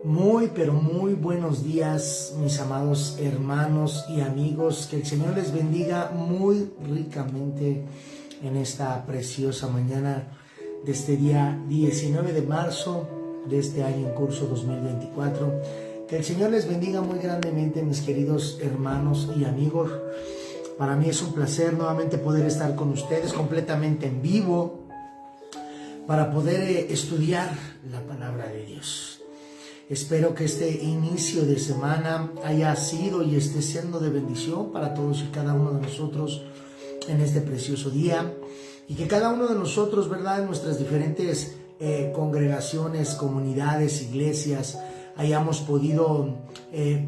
Muy, pero muy buenos días, mis amados hermanos y amigos. Que el Señor les bendiga muy ricamente en esta preciosa mañana de este día 19 de marzo de este año en curso 2024. Que el Señor les bendiga muy grandemente, mis queridos hermanos y amigos. Para mí es un placer nuevamente poder estar con ustedes completamente en vivo para poder estudiar la palabra de Dios. Espero que este inicio de semana haya sido y esté siendo de bendición para todos y cada uno de nosotros en este precioso día, y que cada uno de nosotros, ¿verdad?, en nuestras diferentes congregaciones, comunidades, iglesias, hayamos podido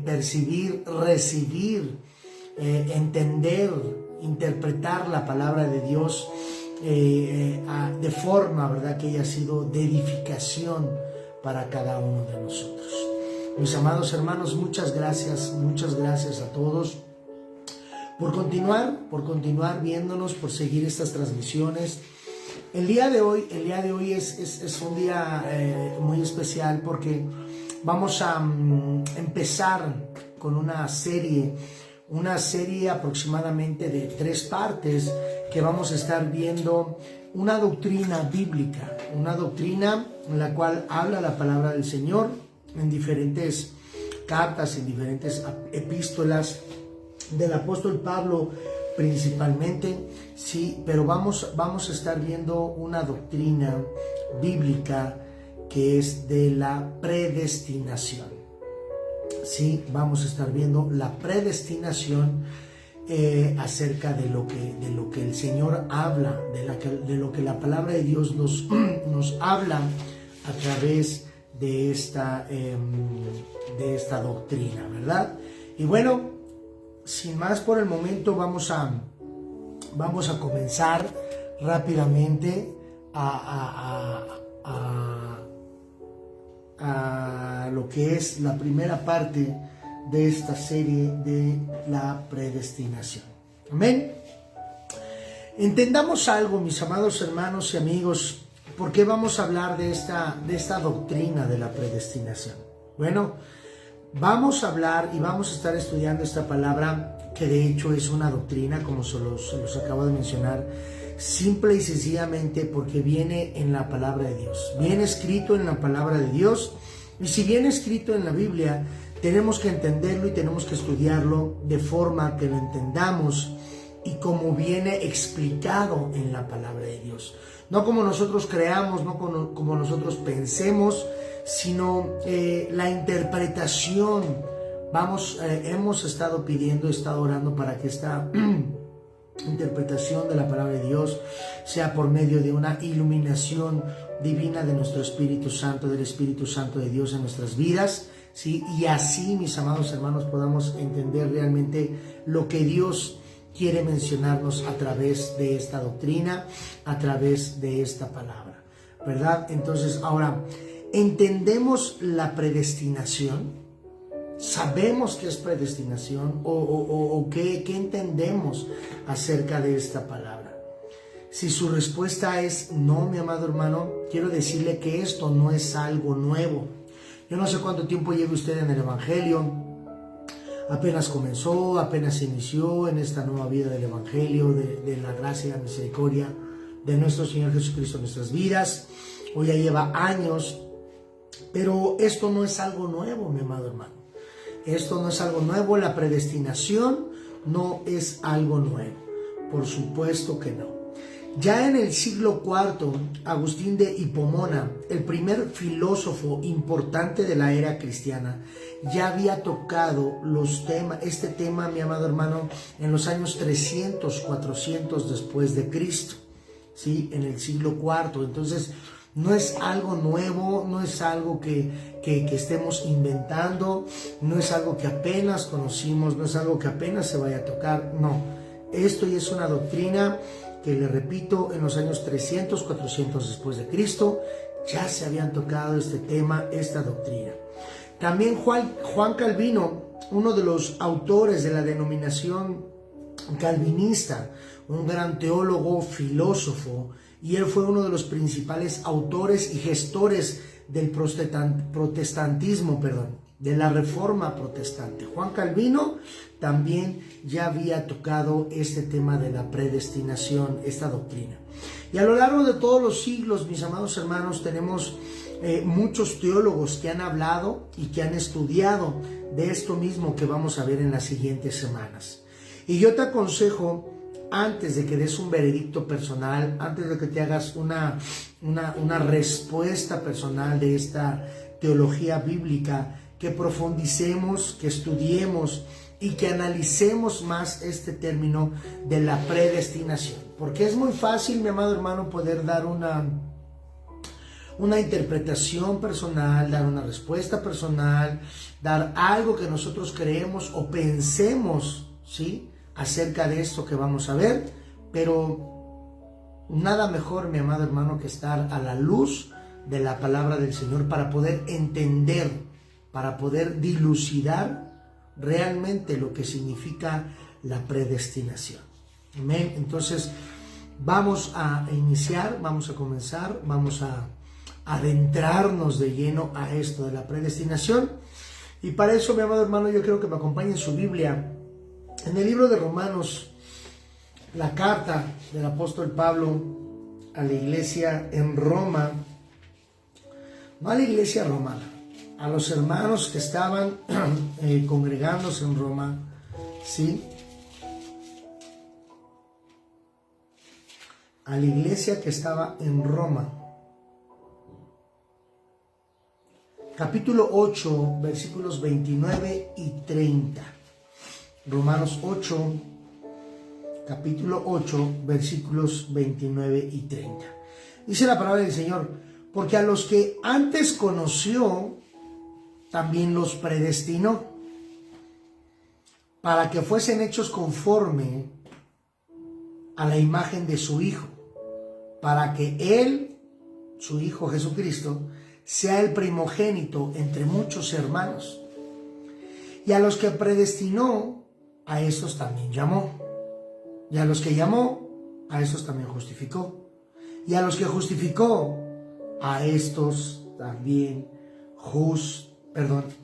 percibir, recibir, entender, interpretar la palabra de Dios de forma, ¿verdad?, que haya sido de edificación para cada uno de nosotros. Mis amados hermanos, muchas gracias a todos por continuar viéndonos, por seguir estas transmisiones. El día de hoy es un día muy especial porque vamos a empezar con una serie aproximadamente de 3 partes que vamos a estar viendo una doctrina bíblica, una doctrina en la cual habla la palabra del Señor en diferentes cartas, en diferentes epístolas del apóstol Pablo principalmente, sí, pero vamos a estar viendo una doctrina bíblica que es de la predestinación. Sí, vamos a estar viendo la predestinación acerca de lo que el Señor habla, de lo que la palabra de Dios nos habla a través de esta doctrina, ¿verdad? Y bueno, sin más por el momento, vamos a comenzar rápidamente a lo que es la primera parte de esta serie de la predestinación. Amén. Entendamos algo, mis amados hermanos y amigos. ¿Por qué vamos a hablar de esta doctrina de la predestinación? Bueno, vamos a hablar y vamos a estar estudiando esta palabra, que de hecho es una doctrina, como se los acabo de mencionar, simple y sencillamente porque viene en la palabra de Dios. Viene escrito en la palabra de Dios, y si viene escrito en la Biblia, tenemos que entenderlo y tenemos que estudiarlo de forma que lo entendamos y como viene explicado en la palabra de Dios. No como nosotros creamos, no como nosotros pensemos, sino la interpretación. Hemos estado orando para que esta interpretación de la palabra de Dios sea por medio de una iluminación divina de nuestro Espíritu Santo, del Espíritu Santo de Dios en nuestras vidas, ¿sí? Y así, mis amados hermanos, podamos entender realmente lo que Dios quiere mencionarnos a través de esta doctrina, a través de esta palabra, ¿verdad? Entonces, ahora, ¿entendemos la predestinación? ¿Sabemos qué es predestinación? ¿O qué entendemos acerca de esta palabra? Si su respuesta es no, mi amado hermano, quiero decirle que esto no es algo nuevo. Yo no sé cuánto tiempo lleve usted en el Evangelio. Apenas comenzó, apenas inició en esta nueva vida del Evangelio, de la gracia y la misericordia de nuestro Señor Jesucristo en nuestras vidas. Hoy ya lleva años, pero esto no es algo nuevo, mi amado hermano. Esto no es algo nuevo, la predestinación no es algo nuevo. Por supuesto que no. Ya en el siglo IV, Agustín de Hipomona, el primer filósofo importante de la era cristiana, ya había tocado este tema, mi amado hermano, en los años 300, 400 después de Cristo, ¿sí? En el siglo IV. Entonces, no es algo nuevo, no es algo que estemos inventando, no es algo que apenas conocimos, no es algo que apenas se vaya a tocar, no. Esto ya es una doctrina que, le repito, en los años 300, 400 después de Cristo, ya se habían tocado este tema, esta doctrina. También Juan Calvino, uno de los autores de la denominación calvinista, un gran teólogo, filósofo, y él fue uno de los principales autores y gestores del protestantismo, de la Reforma Protestante. Juan Calvino también ya había tocado este tema de la predestinación, esta doctrina. Y a lo largo de todos los siglos, mis amados hermanos, tenemos muchos teólogos que han hablado y que han estudiado de esto mismo que vamos a ver en las siguientes semanas. Y yo te aconsejo, antes de que des un veredicto personal, antes de que te hagas una respuesta personal de esta teología bíblica, que profundicemos, que estudiemos y que analicemos más este término de la predestinación. Porque es muy fácil, mi amado hermano, poder dar una interpretación personal, dar una respuesta personal, dar algo que nosotros creemos o pensemos, ¿sí?, acerca de esto que vamos a ver, pero nada mejor, mi amado hermano, que estar a la luz de la palabra del Señor para poder entender, para poder dilucidar realmente lo que significa la predestinación. Amén. Entonces, vamos a iniciar, vamos a comenzar, vamos a adentrarnos de lleno a esto de la predestinación. Y para eso, mi amado hermano, yo quiero que me acompañe en su Biblia, en el libro de Romanos, la carta del apóstol Pablo a la iglesia en Roma, no a la iglesia romana, a los hermanos que estaban congregándose en Roma, ¿sí?, a la iglesia que estaba en Roma. Capítulo 8, versículos 29 y 30. Romanos 8, capítulo 8, versículos 29 y 30. Dice la palabra del Señor: porque a los que antes conoció, también los predestinó, para que fuesen hechos conforme a la imagen de su Hijo, para que Él, su Hijo Jesucristo, sea el primogénito entre muchos hermanos. Y a los que predestinó, a esos también llamó. Y a los que llamó, a esos también justificó. Y a los que justificó, a estos también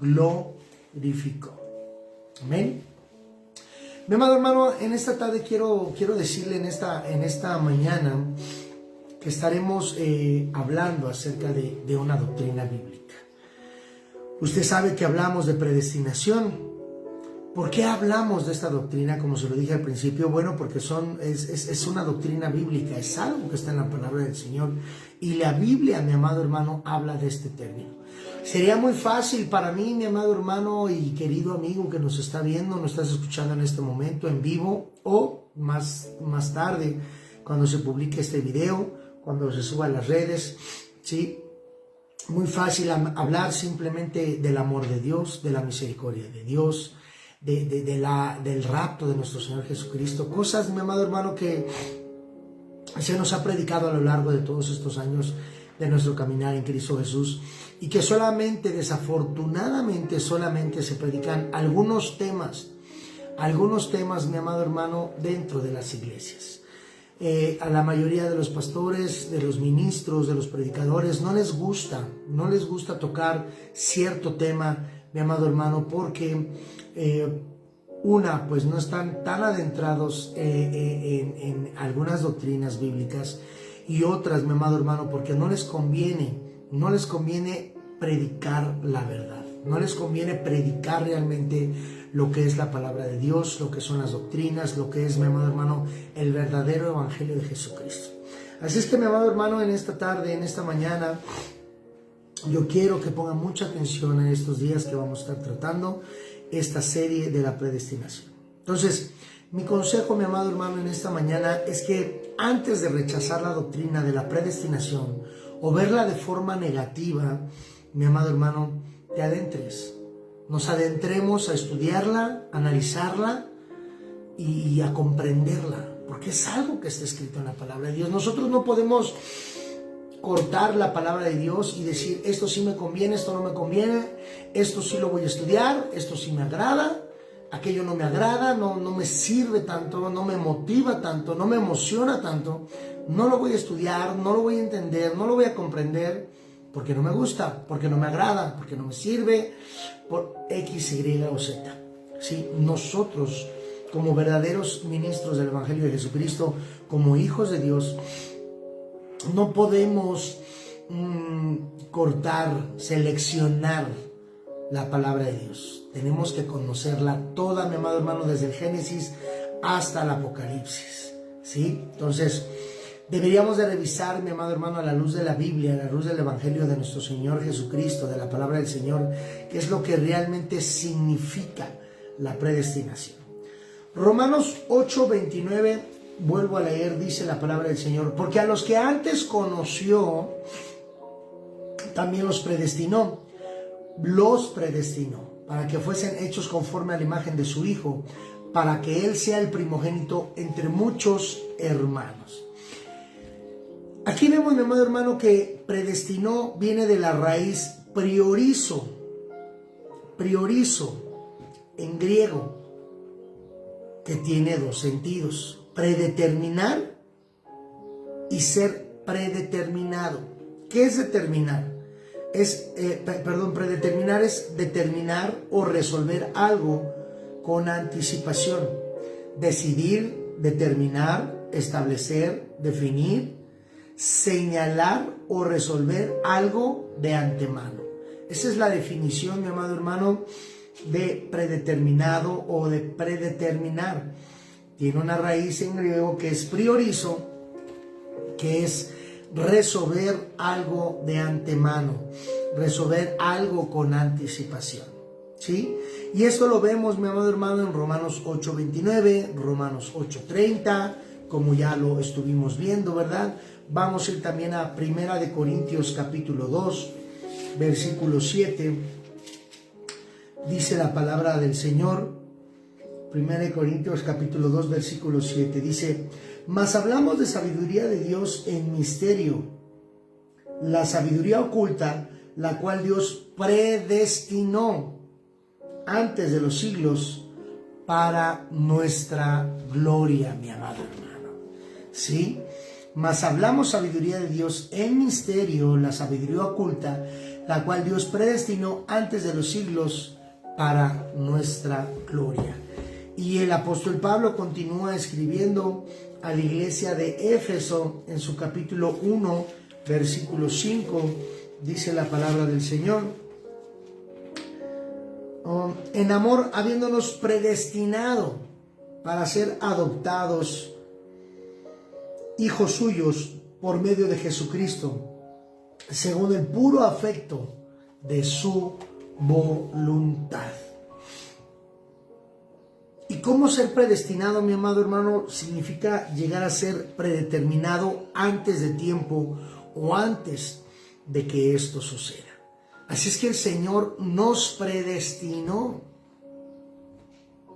glorificó. Amén. Mi amado hermano, en esta tarde quiero decirle en esta mañana que estaremos hablando acerca de una doctrina bíblica. Usted sabe que hablamos de predestinación. ¿Por qué hablamos de esta doctrina? Como se lo dije al principio, bueno, porque es una doctrina bíblica, es algo que está en la palabra del Señor. Y la Biblia, mi amado hermano, habla de este término. Sería muy fácil para mí, mi amado hermano y querido amigo que nos está viendo, nos estás escuchando en este momento en vivo o más tarde, cuando se publique este video, cuando se suba a las redes, ¿sí? Muy fácil hablar simplemente del amor de Dios, de la misericordia de Dios, del rapto de nuestro Señor Jesucristo, cosas, mi amado hermano, que se nos ha predicado a lo largo de todos estos años de nuestro caminar en Cristo Jesús, y que desafortunadamente se predican algunos temas, mi amado hermano, dentro de las iglesias. A la mayoría de los pastores, de los ministros, de los predicadores, no les gusta tocar cierto tema, mi amado hermano, porque pues no están tan adentrados en algunas doctrinas bíblicas, y otras, mi amado hermano, porque no les conviene predicar la verdad, no les conviene predicar realmente lo que es la palabra de Dios, lo que son las doctrinas, lo que es, mi amado hermano, el verdadero evangelio de Jesucristo. Así es que, mi amado hermano, en esta tarde, en esta mañana, yo quiero que pongan mucha atención en estos días que vamos a estar tratando esta serie de la predestinación. Entonces, mi consejo, mi amado hermano, en esta mañana es que antes de rechazar la doctrina de la predestinación o verla de forma negativa, mi amado hermano, te adentres. Nos adentremos a estudiarla, a analizarla y a comprenderla, porque es algo que está escrito en la palabra de Dios. Nosotros no podemos cortar la palabra de Dios y decir: esto sí me conviene, esto no me conviene, esto sí lo voy a estudiar, esto sí me agrada, aquello no me agrada, no me sirve tanto, no me motiva tanto, no me emociona tanto, no lo voy a estudiar, no lo voy a entender, no lo voy a comprender, porque no me gusta, porque no me agrada, porque no me sirve, por X, Y o Z. ¿Sí? Nosotros, como verdaderos ministros del Evangelio de Jesucristo, como hijos de Dios, no podemos cortar, seleccionar la palabra de Dios. Tenemos que conocerla toda, mi amado hermano, desde el Génesis hasta el Apocalipsis, ¿sí? Entonces, deberíamos de revisar, mi amado hermano, a la luz de la Biblia, a la luz del Evangelio de nuestro Señor Jesucristo, de la palabra del Señor, qué es lo que realmente significa la predestinación. Romanos 8:29, vuelvo a leer, dice la palabra del Señor: porque a los que antes conoció, también los predestinó para que fuesen hechos conforme a la imagen de su Hijo, para que Él sea el primogénito entre muchos hermanos. Aquí vemos, mi amado hermano, que predestinó viene de la raíz priorizo en griego, que tiene dos sentidos: predeterminar y ser predeterminado. ¿Qué es determinar? Predeterminar es determinar o resolver algo con anticipación. Decidir, determinar, establecer, definir, señalar o resolver algo de antemano. Esa es la definición, mi amado hermano, de predeterminado o de predeterminar. Tiene una raíz en griego que es priorizo, que es resolver algo de antemano, resolver algo con anticipación, ¿sí? Y esto lo vemos, mi amado hermano, en Romanos 8:29, Romanos 8:30, como ya lo estuvimos viendo, ¿verdad? Vamos a ir también a 1 Corintios capítulo 2, versículo 7. Dice la palabra del Señor, 1 Corintios capítulo 2, versículo 7, dice: mas hablamos de sabiduría de Dios en misterio, la sabiduría oculta, la cual Dios predestinó antes de los siglos para nuestra gloria, mi amado hermano. ¿Sí? Mas hablamos sabiduría de Dios en misterio, la sabiduría oculta, la cual Dios predestinó antes de los siglos para nuestra gloria. Y el apóstol Pablo continúa escribiendo a la iglesia de Éfeso en su capítulo 1, versículo 5, dice la palabra del Señor: en amor, habiéndonos predestinado para ser adoptados hijos suyos por medio de Jesucristo, según el puro afecto de su voluntad. ¿Y cómo ser predestinado, mi amado hermano? Significa llegar a ser predeterminado antes de tiempo o antes de que esto suceda. Así es que el Señor nos predestinó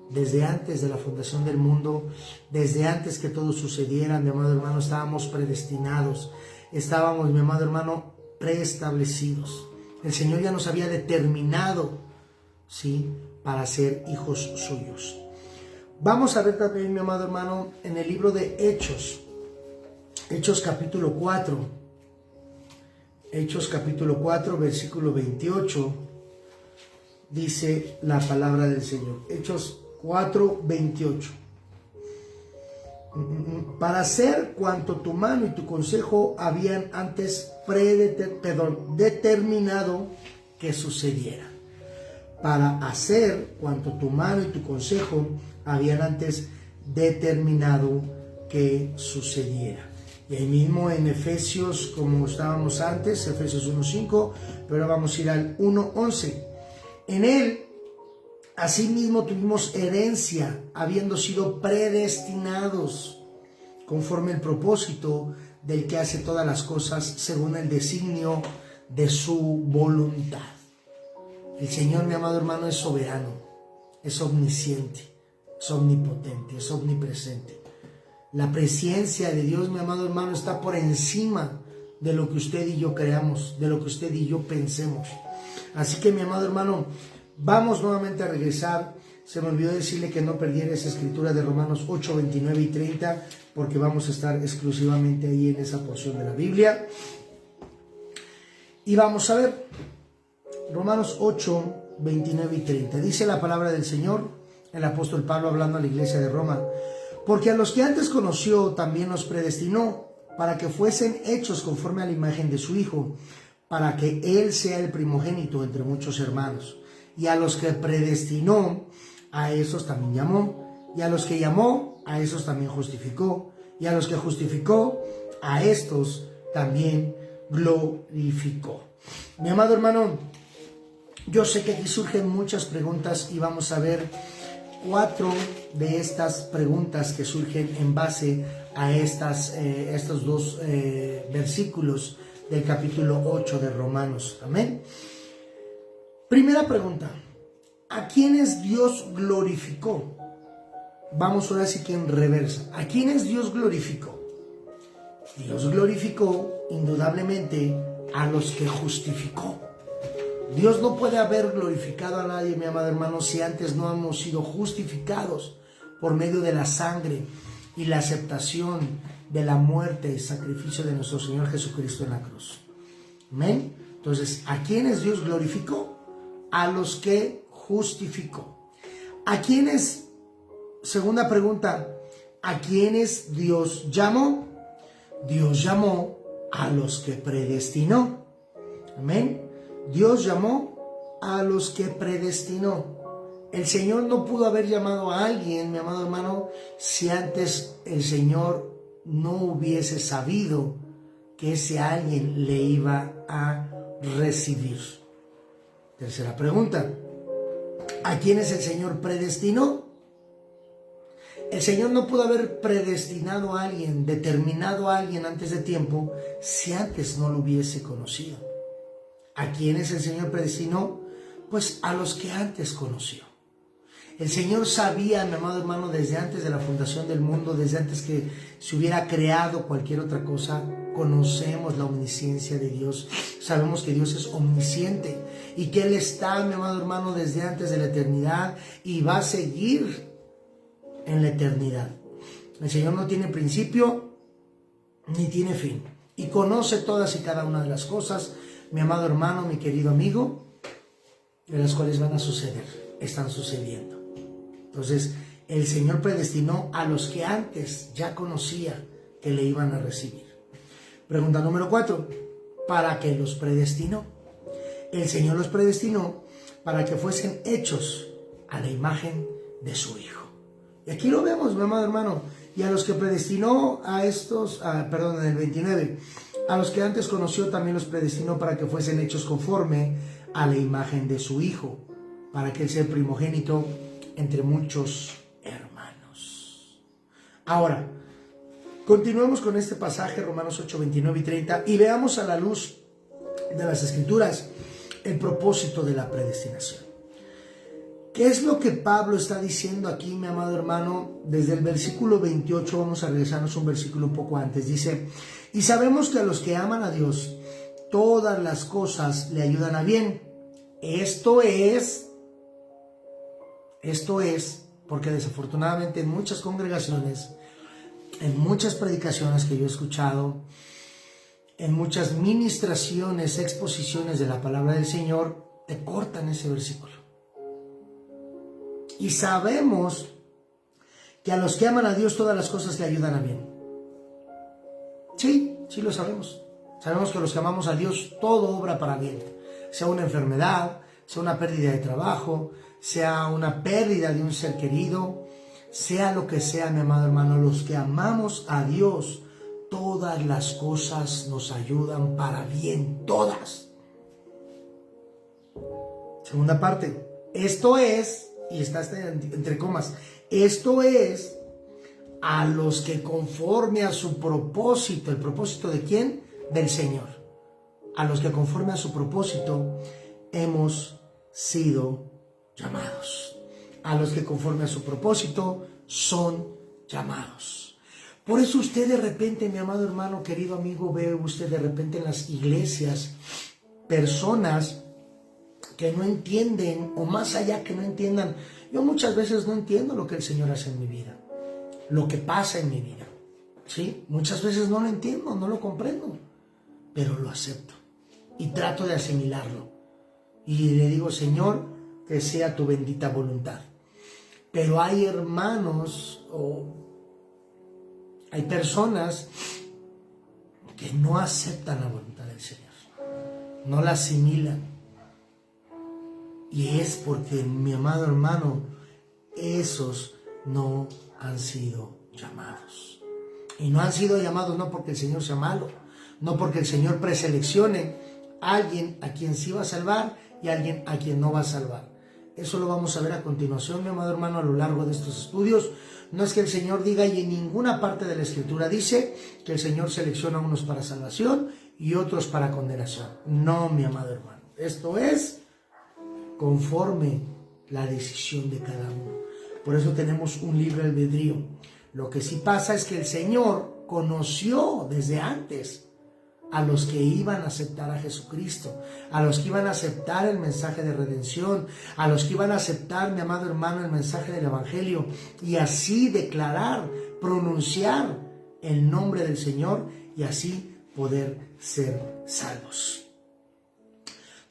desde antes de la fundación del mundo, desde antes que todo sucediera, mi amado hermano, estábamos predestinados, estábamos, mi amado hermano, preestablecidos. El Señor ya nos había determinado, ¿sí?, para ser hijos suyos. Vamos a ver también, mi amado hermano, en el libro de Hechos, Hechos capítulo 4, versículo 28, dice la palabra del Señor. Hechos 4, 28. Para hacer cuanto tu mano y tu consejo habían antes determinado que sucediera. Para hacer cuanto tu mano y tu consejo habían antes determinado que sucediera. Y ahí mismo en Efesios, como estábamos antes, Efesios 1:5, pero ahora vamos a ir al 1:11. En él, asimismo, tuvimos herencia, habiendo sido predestinados conforme el propósito del que hace todas las cosas según el designio de su voluntad. El Señor, mi amado hermano, es soberano, es omnisciente, es omnipotente, es omnipresente. La presencia de Dios, mi amado hermano, está por encima de lo que usted y yo creamos, de lo que usted y yo pensemos. Así que, mi amado hermano, vamos nuevamente a regresar. Se me olvidó decirle que no perdiera esa escritura de Romanos 8, 29 y 30, porque vamos a estar exclusivamente ahí en esa porción de la Biblia. Y vamos a ver, Romanos 8, 29 y 30. Dice la palabra del Señor, el apóstol Pablo hablando a la iglesia de Roma. Porque a los que antes conoció también los predestinó para que fuesen hechos conforme a la imagen de su Hijo, para que Él sea el primogénito entre muchos hermanos. Y a los que predestinó, a esos también llamó. Y a los que llamó, a esos también justificó. Y a los que justificó, a estos también glorificó. Mi amado hermano, yo sé que aquí surgen muchas preguntas y vamos a ver 4 de estas preguntas que surgen en base a estos 2 versículos del capítulo 8 de Romanos. Amén. Primera pregunta: ¿a quiénes Dios glorificó? Vamos ahora sí que en reversa. ¿A quiénes Dios glorificó? Dios glorificó indudablemente a los que justificó. Dios no puede haber glorificado a nadie, mi amado hermano, si antes no hemos sido justificados por medio de la sangre y la aceptación de la muerte y sacrificio de nuestro Señor Jesucristo en la cruz. Amén. Entonces, ¿a quiénes Dios glorificó? A los que justificó. ¿A quiénes? Segunda pregunta: ¿a quiénes Dios llamó? Dios llamó a los que predestinó. Amén. Dios llamó a los que predestinó. El Señor no pudo haber llamado a alguien, mi amado hermano, si antes el Señor no hubiese sabido que ese alguien le iba a recibir. Tercera pregunta: ¿a quiénes el Señor predestinó? El Señor no pudo haber predestinado a alguien, determinado a alguien antes de tiempo, si antes no lo hubiese conocido. ¿A quiénes el Señor predestinó? Pues a los que antes conoció. El Señor sabía, mi amado hermano, desde antes de la fundación del mundo, desde antes que se hubiera creado cualquier otra cosa. Conocemos la omnisciencia de Dios. Sabemos que Dios es omnisciente y que Él está, mi amado hermano, desde antes de la eternidad y va a seguir en la eternidad. El Señor no tiene principio ni tiene fin y conoce todas y cada una de las cosas, mi amado hermano, mi querido amigo, de las cuales van a suceder, están sucediendo. Entonces, el Señor predestinó a los que antes ya conocía que le iban a recibir. Pregunta número 4: ¿para qué los predestinó? El Señor los predestinó para que fuesen hechos a la imagen de su Hijo. Y aquí lo vemos, mi amado hermano. Y a los que predestinó a estos, en el 29, a los que antes conoció también los predestinó para que fuesen hechos conforme a la imagen de su Hijo, para que Él sea el primogénito entre muchos hermanos. Ahora, continuemos con este pasaje, Romanos 8, 29 y 30, y veamos a la luz de las Escrituras el propósito de la predestinación. ¿Qué es lo que Pablo está diciendo aquí, mi amado hermano? Desde el versículo 28, vamos a regresarnos un versículo un poco antes. Dice: y sabemos que a los que aman a Dios, todas las cosas le ayudan a bien. Esto es, porque desafortunadamente en muchas congregaciones, en muchas predicaciones que yo he escuchado, en muchas ministraciones, exposiciones de la palabra del Señor, te cortan ese versículo. Y sabemos que a los que aman a Dios todas las cosas le ayudan a bien. Sí, sí lo sabemos. Sabemos que a los que amamos a Dios todo obra para bien. Sea una enfermedad, sea una pérdida de trabajo, sea una pérdida de un ser querido, sea lo que sea, mi amado hermano, los que amamos a Dios, todas las cosas nos ayudan para bien, todas. Segunda parte, esto es, y está entre comas, esto es a los que conforme a su propósito. ¿El propósito de quién? Del Señor. A los que conforme a su propósito hemos sido llamados. A los que conforme a su propósito son llamados. Por eso usted de repente, mi amado hermano, querido amigo, ve usted de repente en las iglesias personas que no entienden, o más allá que no entiendan. Yo muchas veces no entiendo lo que el Señor hace en mi vida, lo que pasa en mi vida, ¿sí? Muchas veces no lo entiendo, no lo comprendo, pero lo acepto. y trato de asimilarlo. Y le digo, Señor, que sea tu bendita voluntad. Pero hay hermanos o hay personas que no aceptan la voluntad del Señor, no la asimilan. Y es porque, mi amado hermano, esos no han sido llamados. Y no han sido llamados no porque el Señor sea malo, no porque el Señor preseleccione a alguien a quien sí va a salvar y a alguien a quien no va a salvar. Eso lo vamos a ver a continuación, mi amado hermano, a lo largo de estos estudios. No es que el Señor diga, y en ninguna parte de la Escritura dice que el Señor selecciona a unos para salvación y otros para condenación. No, mi amado hermano. Esto es conforme la decisión de cada uno. Por eso tenemos un libre albedrío. Lo que sí pasa es que el Señor conoció desde antes a los que iban a aceptar a Jesucristo, a los que iban a aceptar el mensaje de redención, a los que iban a aceptar, mi amado hermano, el mensaje del Evangelio, y así declarar, pronunciar el nombre del Señor y así poder ser salvos.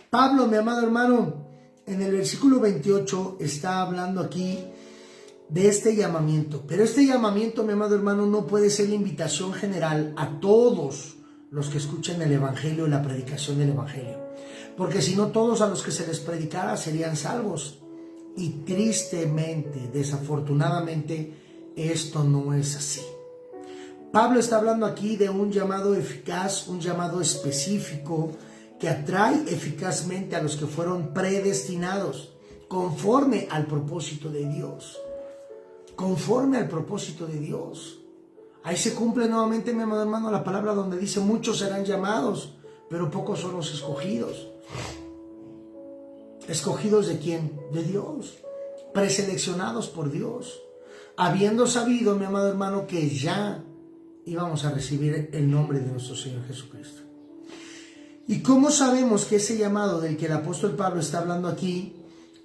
Pablo, mi amado hermano, en el versículo 28 está hablando aquí de este llamamiento, pero este llamamiento, mi amado hermano, no puede ser la invitación general a todos los que escuchen el Evangelio y la predicación del Evangelio, porque si no, todos a los que se les predicara serían salvos, y tristemente, desafortunadamente, esto no es así. Pablo está hablando aquí de un llamado eficaz, un llamado específico que atrae eficazmente a los que fueron predestinados conforme al propósito de Dios. Conforme al propósito de Dios. Ahí se cumple nuevamente, mi amado hermano, la palabra donde dice: muchos serán llamados, pero pocos son los escogidos. ¿Escogidos de quién? De Dios. Preseleccionados por Dios. Habiendo sabido, mi amado hermano, que ya íbamos a recibir el nombre de nuestro Señor Jesucristo. ¿Y cómo sabemos que ese llamado del que el apóstol Pablo está hablando aquí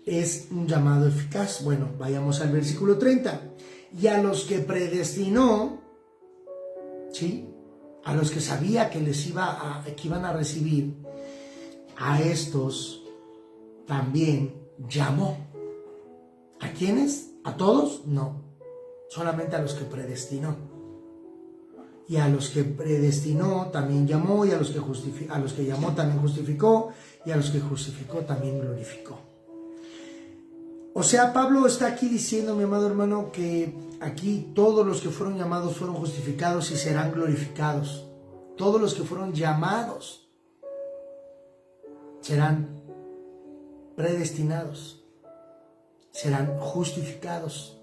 es un llamado eficaz? Bueno, vayamos al versículo 30. Y a los que predestinó, ¿sí?, a los que sabía que que iban a recibir, a estos también llamó. ¿A quiénes? ¿A todos? No, solamente a los que predestinó. Y a los que predestinó también llamó, y a los que llamó también justificó, y a los que justificó también glorificó. O sea, Pablo está aquí diciendo, mi amado hermano, que aquí todos los que fueron llamados fueron justificados y serán glorificados. Todos los que fueron llamados serán predestinados, serán justificados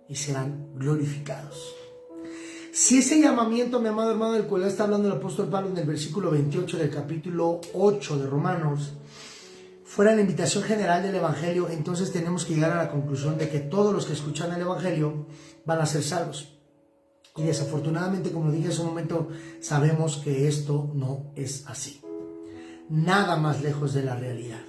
y serán glorificados. Si ese llamamiento, mi amado hermano, del cual está hablando el apóstol Pablo en el versículo 28 del capítulo 8 de Romanos, fuera la invitación general del Evangelio, entonces tenemos que llegar a la conclusión de que todos los que escuchan el Evangelio van a ser salvos. Y desafortunadamente, como dije hace un momento, sabemos que esto no es así. Nada más lejos de la realidad.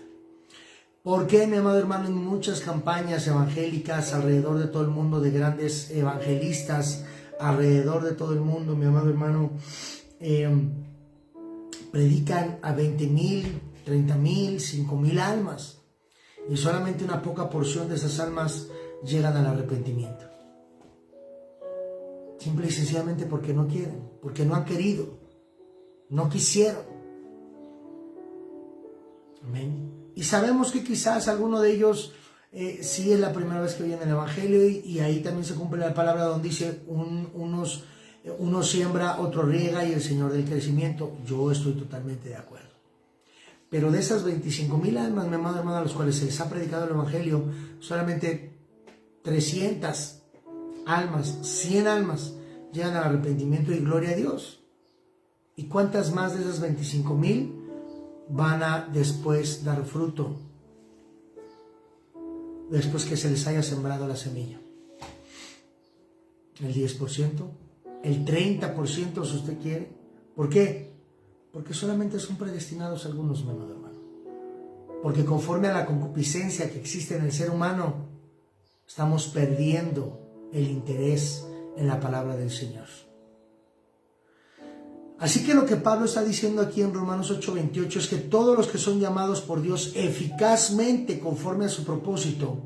¿Por qué, mi amado hermano? En muchas campañas evangélicas alrededor de todo el mundo, de grandes evangelistas alrededor de todo el mundo, mi amado hermano, predican a 20,000, 30,000, 5,000 almas, y solamente una poca porción de esas almas llegan al arrepentimiento. Simple y sencillamente porque no quieren, porque no han querido, no quisieron. Amén. Y sabemos que quizás alguno de ellos sí es la primera vez que oyen el Evangelio, y ahí también se cumple la palabra donde dice: uno siembra, otro riega, y el Señor del crecimiento. Yo estoy totalmente de acuerdo. Pero de esas 25,000 almas, mi amado hermano, a los cuales se les ha predicado el Evangelio, solamente 300 almas, 100 almas llegan al arrepentimiento y gloria a Dios. ¿Y cuántas más de esas 25,000 van a después dar fruto? Después que se les haya sembrado la semilla. El 10%, el 30%, si usted quiere. ¿Por qué? Porque solamente son predestinados algunos, mi amado hermano. Porque conforme a la concupiscencia que existe en el ser humano, estamos perdiendo el interés en la palabra del Señor. Así que lo que Pablo está diciendo aquí en Romanos 8:28 es que todos los que son llamados por Dios eficazmente conforme a su propósito,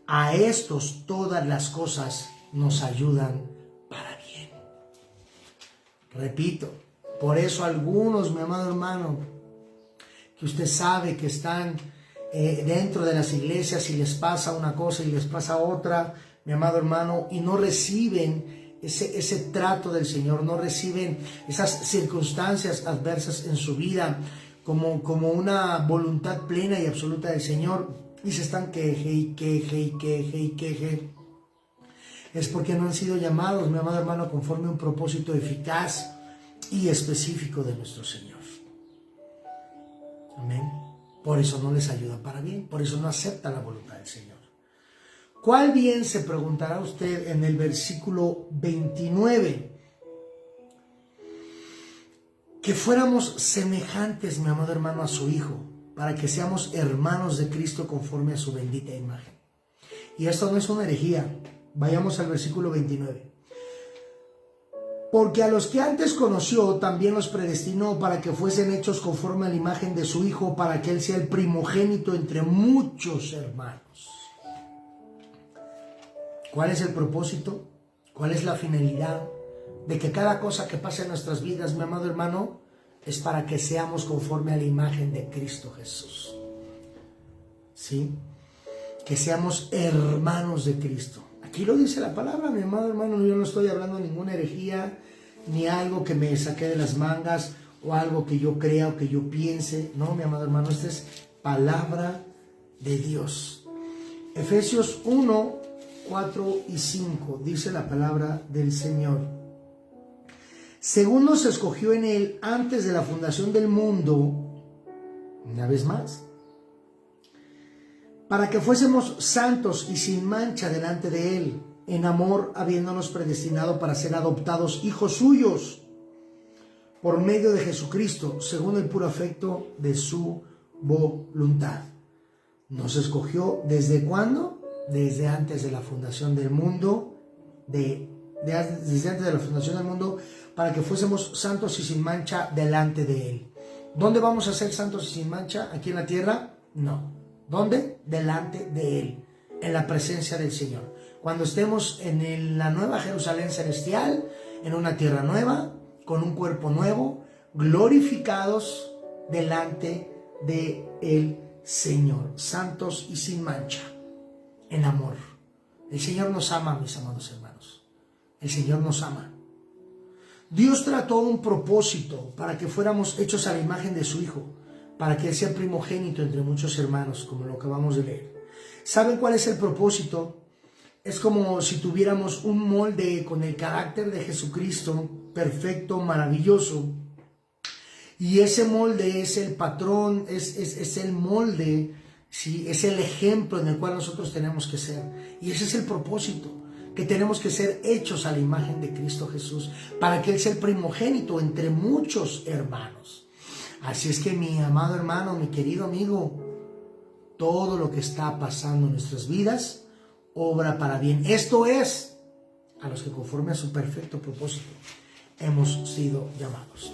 a estos todas las cosas nos ayudan para bien. Repito, por eso algunos, mi amado hermano, que usted sabe que están dentro de las iglesias y les pasa una cosa y les pasa otra, mi amado hermano, y no reciben ese trato del Señor, no reciben esas circunstancias adversas en su vida como una voluntad plena y absoluta del Señor, y se están queje. Es porque no han sido llamados, mi amado hermano, conforme a un propósito eficaz y específico de nuestro Señor. Amén. Por eso no les ayuda para bien, por eso no acepta la voluntad del Señor. ¿Cuál bien? Se preguntará usted en el versículo 29. Que fuéramos semejantes, mi amado hermano, a su Hijo, para que seamos hermanos de Cristo conforme a su bendita imagen. Y esto no es una herejía. Vayamos al versículo 29. Porque a los que antes conoció, también los predestinó para que fuesen hechos conforme a la imagen de su Hijo, para que Él sea el primogénito entre muchos hermanos. ¿Cuál es el propósito? ¿Cuál es la finalidad? De que cada cosa que pase en nuestras vidas, mi amado hermano, es para que seamos conforme a la imagen de Cristo Jesús. ¿Sí? Que seamos hermanos de Cristo. Aquí lo dice la palabra, mi amado hermano. Yo no estoy hablando de ninguna herejía, ni algo que me saqué de las mangas, o algo que yo crea o que yo piense. No, mi amado hermano, esta es palabra de Dios. Efesios 1, 4 y 5, dice la palabra del Señor. Según nos escogió en Él antes de la fundación del mundo, una vez más, para que fuésemos santos y sin mancha delante de Él, en amor habiéndonos predestinado para ser adoptados hijos suyos, por medio de Jesucristo, según el puro afecto de su voluntad. Nos escogió, ¿desde cuándo? Desde antes de la fundación del mundo, desde antes de la fundación del mundo, para que fuésemos santos y sin mancha delante de Él. ¿Dónde vamos a ser santos y sin mancha? ¿Aquí en la tierra? No. ¿Dónde? Delante de Él, en la presencia del Señor. Cuando estemos en la nueva Jerusalén celestial, en una tierra nueva, con un cuerpo nuevo, glorificados delante del Señor, santos y sin mancha, en amor. El Señor nos ama, mis amados hermanos. El Señor nos ama. Dios trató un propósito para que fuéramos hechos a la imagen de su Hijo, para que Él sea primogénito entre muchos hermanos, como lo acabamos de leer. ¿Saben cuál es el propósito? Es como si tuviéramos un molde con el carácter de Jesucristo, perfecto, maravilloso. Y ese molde es el patrón, es el molde, ¿sí? Es el ejemplo en el cual nosotros tenemos que ser. Y ese es el propósito, que tenemos que ser hechos a la imagen de Cristo Jesús, para que Él sea el primogénito entre muchos hermanos. Así es que, mi amado hermano, mi querido amigo, todo lo que está pasando en nuestras vidas obra para bien. Esto es a los que conforme a su perfecto propósito hemos sido llamados.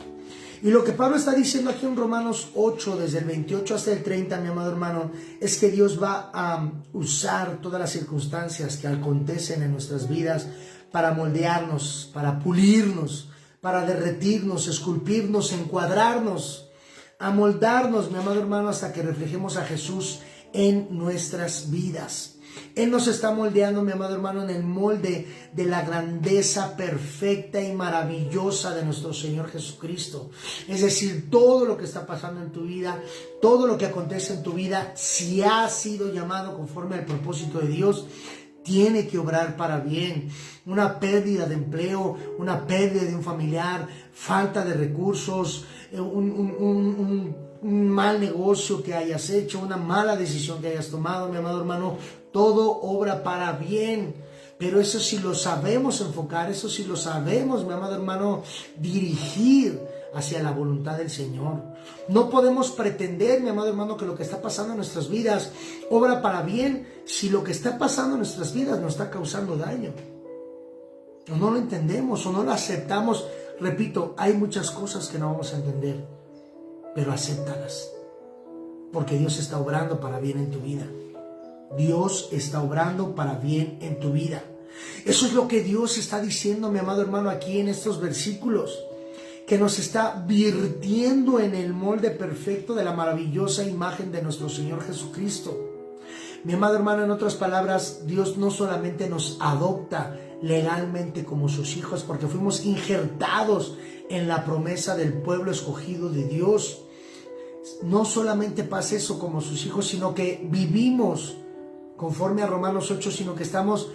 Y lo que Pablo está diciendo aquí en Romanos 8, desde el 28 hasta el 30, mi amado hermano, es que Dios va a usar todas las circunstancias que acontecen en nuestras vidas para moldearnos, para pulirnos, para derretirnos, esculpirnos, encuadrarnos, amoldarnos, mi amado hermano, hasta que reflejemos a Jesús en nuestras vidas. Él nos está moldeando, mi amado hermano, en el molde de la grandeza perfecta y maravillosa de nuestro Señor Jesucristo. Es decir, todo lo que está pasando en tu vida, todo lo que acontece en tu vida, si has sido llamado conforme al propósito de Dios, tiene que obrar para bien. Una pérdida de empleo, una pérdida de un familiar, falta de recursos, un mal negocio que hayas hecho, una mala decisión que hayas tomado, mi amado hermano, todo obra para bien. Pero eso sí lo sabemos enfocar, eso sí lo sabemos, mi amado hermano, dirigir hacia la voluntad del Señor. No podemos pretender, mi amado hermano, que lo que está pasando en nuestras vidas obra para bien si lo que está pasando en nuestras vidas nos está causando daño. O no lo entendemos, o no lo aceptamos Repito, hay muchas cosas que no vamos a entender, pero acéptalas, porque Dios está obrando para bien en tu vida. Dios está obrando para bien en tu vida. Eso es lo que Dios está diciendo, mi amado hermano, aquí en estos versículos, que nos está virtiendo en el molde perfecto de la maravillosa imagen de nuestro Señor Jesucristo. Mi amado hermano, en otras palabras, Dios no solamente nos adopta legalmente como sus hijos, porque fuimos injertados en la promesa del pueblo escogido de Dios. No solamente pasa eso como sus hijos, sino que vivimos conforme a Romanos 8, sino que estamos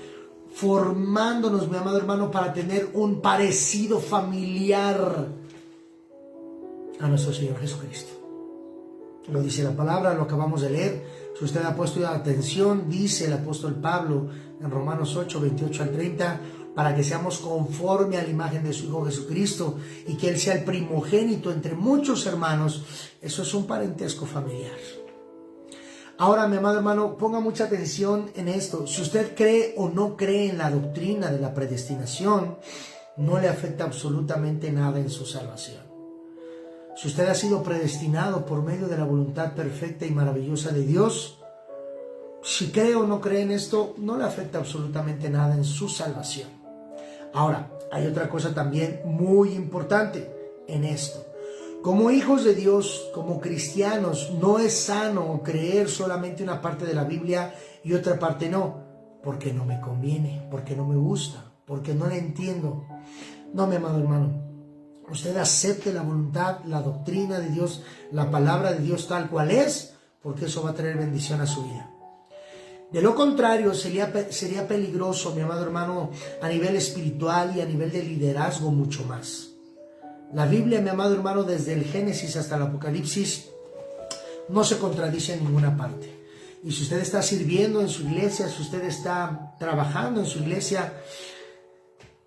formándonos, mi amado hermano, para tener un parecido familiar a nuestro Señor Jesucristo. Lo dice la palabra, lo acabamos de leer. Si usted ha puesto atención, dice el apóstol Pablo en Romanos 8, 28 al 30, para que seamos conforme a la imagen de su Hijo Jesucristo y que Él sea el primogénito entre muchos hermanos. Eso es un parentesco familiar. Ahora, mi amado hermano, ponga mucha atención en esto. Si usted cree o no cree en la doctrina de la predestinación, no le afecta absolutamente nada en su salvación. Si usted ha sido predestinado por medio de la voluntad perfecta y maravillosa de Dios, si cree o no cree en esto, no le afecta absolutamente nada en su salvación. Ahora, hay otra cosa también muy importante en esto. Como hijos de Dios, como cristianos, no es sano creer solamente una parte de la Biblia y otra parte no, porque no me conviene, porque no me gusta, porque no la entiendo. No, mi amado hermano. Usted acepte la voluntad, la doctrina de Dios, la palabra de Dios tal cual es, porque eso va a traer bendición a su vida. De lo contrario, sería peligroso, mi amado hermano, a nivel espiritual y a nivel de liderazgo mucho más. La Biblia, mi amado hermano, desde el Génesis hasta el Apocalipsis, no se contradice en ninguna parte. Y si usted está sirviendo en su iglesia, si usted está trabajando en su iglesia,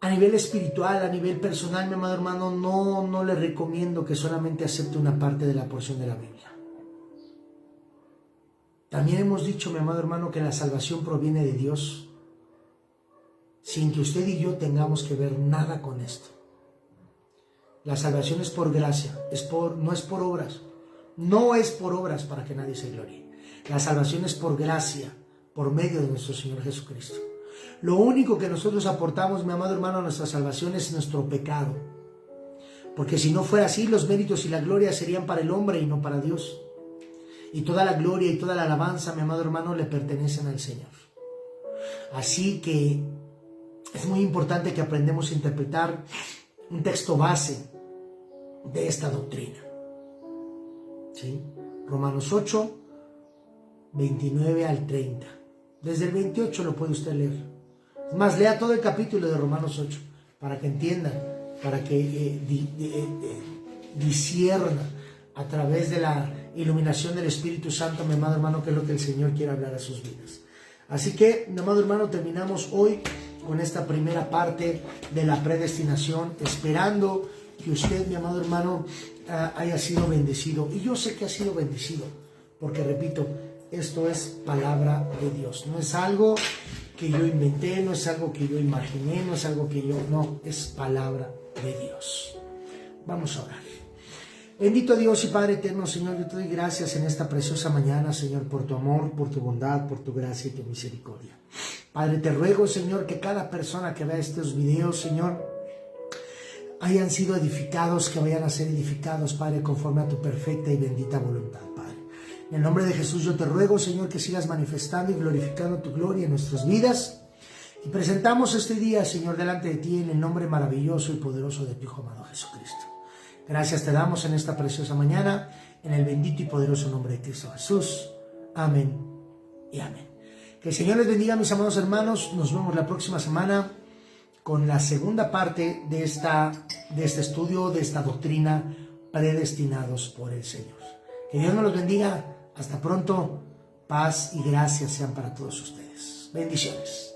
a nivel espiritual, a nivel personal, mi amado hermano, no le recomiendo que solamente acepte una parte de la porción de la Biblia. También hemos dicho, mi amado hermano, que la salvación proviene de Dios, sin que usted y yo tengamos que ver nada con esto. La salvación es por gracia, no es por obras. No es por obras para que nadie se gloríe. La salvación es por gracia, por medio de nuestro Señor Jesucristo. Lo único que nosotros aportamos, mi amado hermano, a nuestra salvación es nuestro pecado. Porque si no fuera así, los méritos y la gloria serían para el hombre y no para Dios. Y toda la gloria y toda la alabanza, mi amado hermano, le pertenecen al Señor. Así que es muy importante que aprendamos a interpretar un texto base de esta doctrina. ¿Sí? Romanos 8, 29 al 30. Desde el 28 lo puede usted leer. Es más, lea todo el capítulo de Romanos 8 para que entienda, para que discierna a través de la iluminación del Espíritu Santo, mi amado hermano, que es lo que el Señor quiere hablar a sus vidas. Así que, mi amado hermano, terminamos hoy con esta primera parte de la predestinación, esperando que usted, mi amado hermano, haya sido bendecido. Y yo sé que ha sido bendecido, porque repito, esto es palabra de Dios. No es algo que yo inventé, no es algo que yo imaginé, no es algo que yo... No, es palabra de Dios. Vamos a orar. Bendito Dios y Padre eterno, Señor, yo te doy gracias en esta preciosa mañana, Señor, por tu amor, por tu bondad, por tu gracia y tu misericordia. Padre, te ruego, Señor, que cada persona que vea estos videos, Señor, hayan sido edificados, que vayan a ser edificados, Padre, conforme a tu perfecta y bendita voluntad, Padre. En el nombre de Jesús yo te ruego, Señor, que sigas manifestando y glorificando tu gloria en nuestras vidas. Y presentamos este día, Señor, delante de ti en el nombre maravilloso y poderoso de tu Hijo amado Jesucristo. Gracias te damos en esta preciosa mañana, en el bendito y poderoso nombre de Cristo Jesús. Amén y amén. Que el Señor les bendiga, mis amados hermanos. Nos vemos la próxima semana con la segunda parte de este estudio, de esta doctrina, predestinados por el Señor. Que Dios nos los bendiga. Hasta pronto. Paz y gracias sean para todos ustedes. Bendiciones.